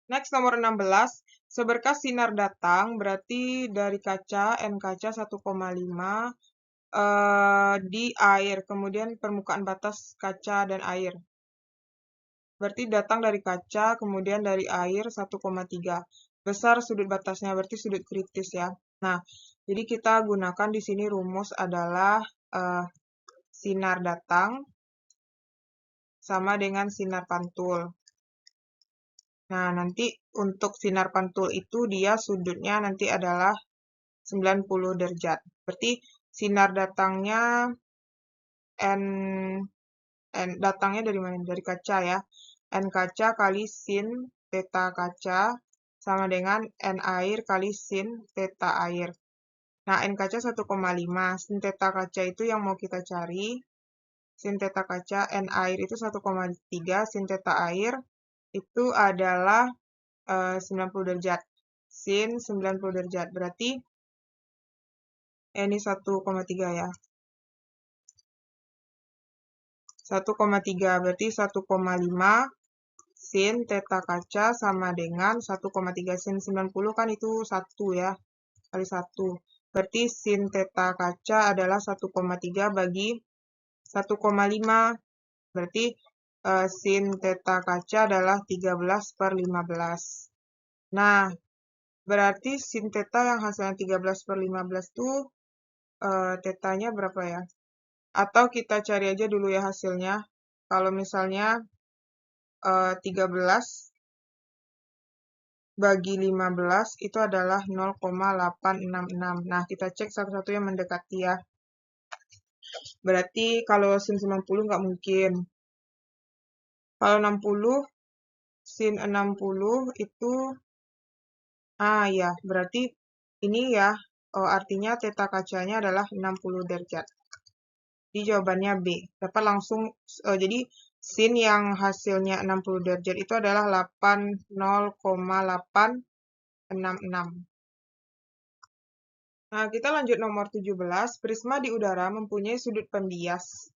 Next, nomor 16. Seberkas sinar datang, berarti dari kaca, N kaca 1,5 di air, kemudian permukaan batas kaca dan air. Berarti datang dari kaca, kemudian dari air 1,3. Besar sudut batasnya, berarti sudut kritis ya. Nah, jadi kita gunakan di sini rumus adalah sinar datang sama dengan sinar pantul. Nah, nanti untuk sinar pantul itu dia sudutnya nanti adalah 90 derajat. Berarti sinar datangnya datangnya dari mana? Dari kaca ya. N kaca kali sin theta kaca sama dengan N air kali sin theta air. Nah, N kaca 1,5. Sin theta kaca itu yang mau kita cari. Sin theta kaca, N air itu 1,3. Sin theta air itu adalah 90 derajat. Sin 90 derajat. Berarti ini 1,3 ya. 1,3 berarti 1,5 sin theta kaca sama dengan 1,3 sin 90 kan itu 1 ya. Kali 1. Berarti sin theta kaca adalah 1,3 bagi 1,5. Berarti sin theta kaca adalah 13/15. Nah, berarti sin theta yang hasilnya 13/15 tuh tetanya berapa ya? Atau kita cari aja dulu ya hasilnya. Kalau misalnya 13 bagi 15 itu adalah 0,866. Nah, kita cek satu-satu yang mendekati ya. Berarti kalau sin 90 nggak mungkin. Kalau 60, sin 60 itu, ya, berarti ini ya, artinya theta kacanya adalah 60 derajat. Jadi jawabannya B. Dapat langsung, jadi sin yang hasilnya 60 derajat itu adalah 0,866. Nah, kita lanjut nomor 17. Prisma di udara mempunyai sudut pembias.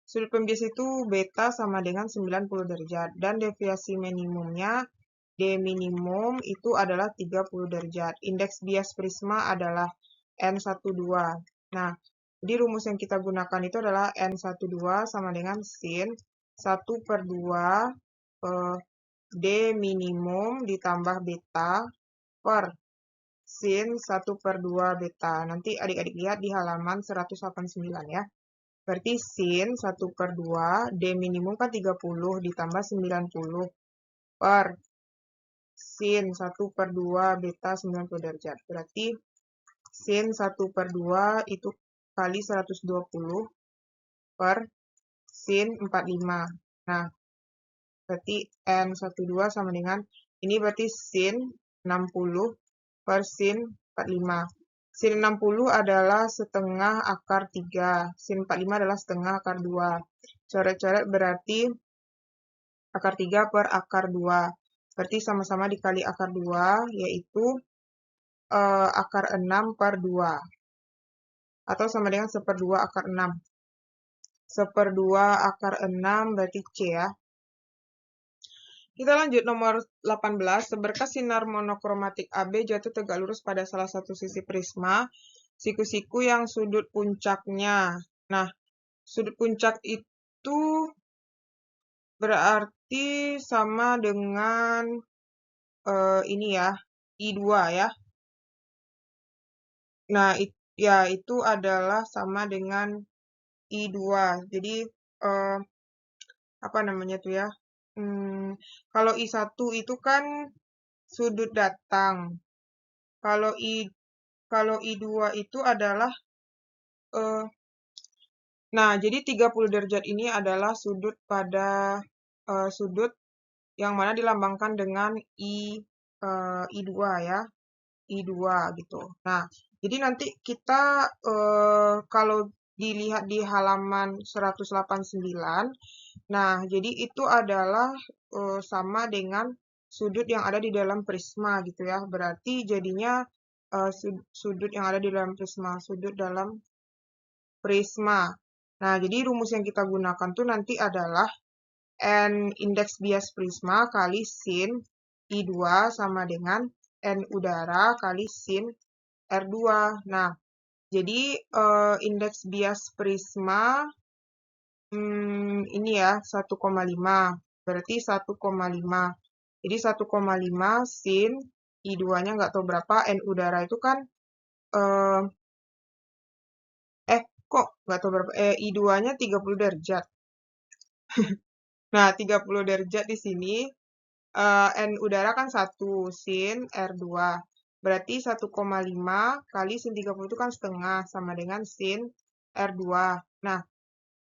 Sudut pembias itu beta sama dengan 90 derajat. Dan deviasi minimumnya, D minimum itu adalah 30 derajat. Indeks bias prisma adalah N12. Nah, jadi rumus yang kita gunakan itu adalah N12 sama dengan sin 1/2 D minimum ditambah beta per sin 1/2 beta. Nanti adik-adik lihat di halaman 189 ya. Berarti sin 1/2 D minimum kan 30 ditambah 90 per sin 1/2 beta 90 derajat. Berarti sin 1/2 itu kali 120 per sin 45. Nah, berarti N12 sama dengan, ini berarti sin 60 per sin 45. Sin 60 adalah setengah akar 3. Sin 45 adalah setengah akar 2. Coret-coret berarti akar 3 per akar 2. Berarti sama-sama dikali akar 2, yaitu akar 6 per 2. Atau sama dengan 1/2 akar 6. 1/2 akar 6 berarti C ya. Kita lanjut nomor 18. Seberkas sinar monokromatik AB jatuh tegak lurus pada salah satu sisi prisma, siku-siku yang sudut puncaknya. Nah, sudut puncak itu berarti sama dengan ini ya, I2 ya. Nah, itu adalah sama dengan I2. Jadi, apa namanya tuh ya? Kalau I1 itu kan sudut datang. Kalau I2 itu adalah nah, jadi 30 derajat ini adalah sudut pada sudut yang mana dilambangkan dengan I2 ya. I2 gitu. Nah, jadi nanti kita kalau dilihat di halaman 189, nah, jadi itu adalah sama dengan sudut yang ada di dalam prisma gitu ya. Berarti jadinya sudut yang ada di dalam prisma, sudut dalam prisma. Nah, jadi rumus yang kita gunakan tuh nanti adalah N indeks bias prisma kali sin I2 sama dengan N udara kali sin R2. Nah, jadi indeks bias prisma ini ya 1,5. Berarti 1,5. Jadi 1,5 sin I2-nya nggak tahu berapa, N udara itu kan kok nggak tahu berapa, I2-nya 30 derajat. Nah, 30 derajat di sini, N udara kan 1, sin R2. Berarti 1,5 kali sin 30 itu kan setengah, sama dengan sin R2. Nah,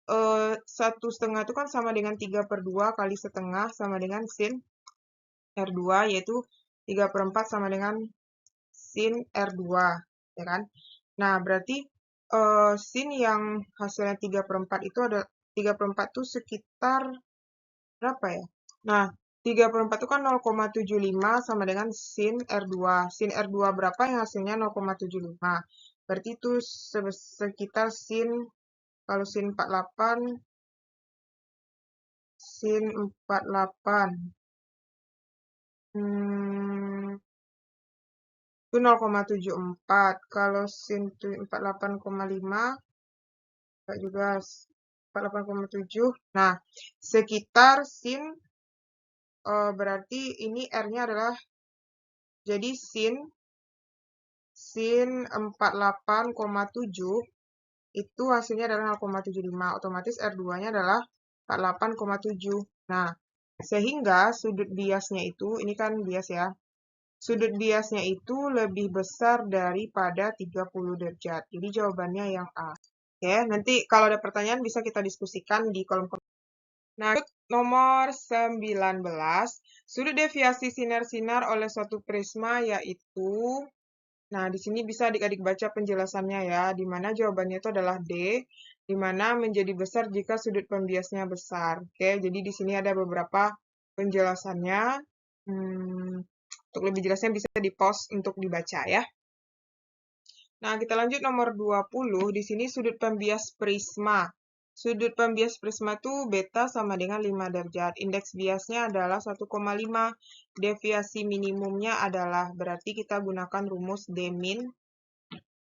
1/2 itu kan sama dengan 3/2 kali setengah, sama dengan sin R2, yaitu 3/4 sama dengan sin R2, ya kan? Nah, berarti sin yang hasilnya 3/4 itu ada 3/4 itu sekitar berapa ya? Nah, 3/4 itu kan 0,75 sama dengan sin R2. Sin R2 berapa yang hasilnya 0,75. Berarti itu sekitar sin, kalau sin 48, sin 48. Itu 0,74. Kalau sin 48,5, enggak juga 48,7. Nah, sekitar sin berarti ini R-nya adalah, jadi sin 48,7 itu hasilnya adalah 0,75. Otomatis R2-nya adalah 48,7. Nah, sehingga sudut biasnya itu, ini kan bias ya, sudut biasnya itu lebih besar daripada 30 derajat. Jadi jawabannya yang A. Oke, nanti kalau ada pertanyaan bisa kita diskusikan di kolom komentar. Nah, nomor 19, sudut deviasi sinar-sinar oleh suatu prisma yaitu, nah di sini bisa adik-adik baca penjelasannya ya, di mana jawabannya itu adalah D, di mana menjadi besar jika sudut pembiasnya besar. Oke, jadi di sini ada beberapa penjelasannya. Untuk lebih jelasnya bisa di-pause untuk dibaca ya. Nah, kita lanjut nomor 20. Di sini sudut pembias prisma. Sudut pembias prisma itu beta sama dengan 5 derajat. Indeks biasnya adalah 1,5. Deviasi minimumnya adalah, berarti kita gunakan rumus D min.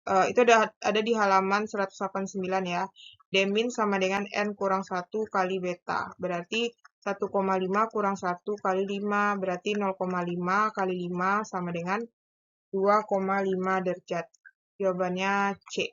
Itu ada di halaman 189 ya. D min sama dengan N kurang 1 kali beta. Berarti 1,5 kurang 1 kali 5. Berarti 0,5 kali 5 sama dengan 2,5 derajat. Jawabannya C.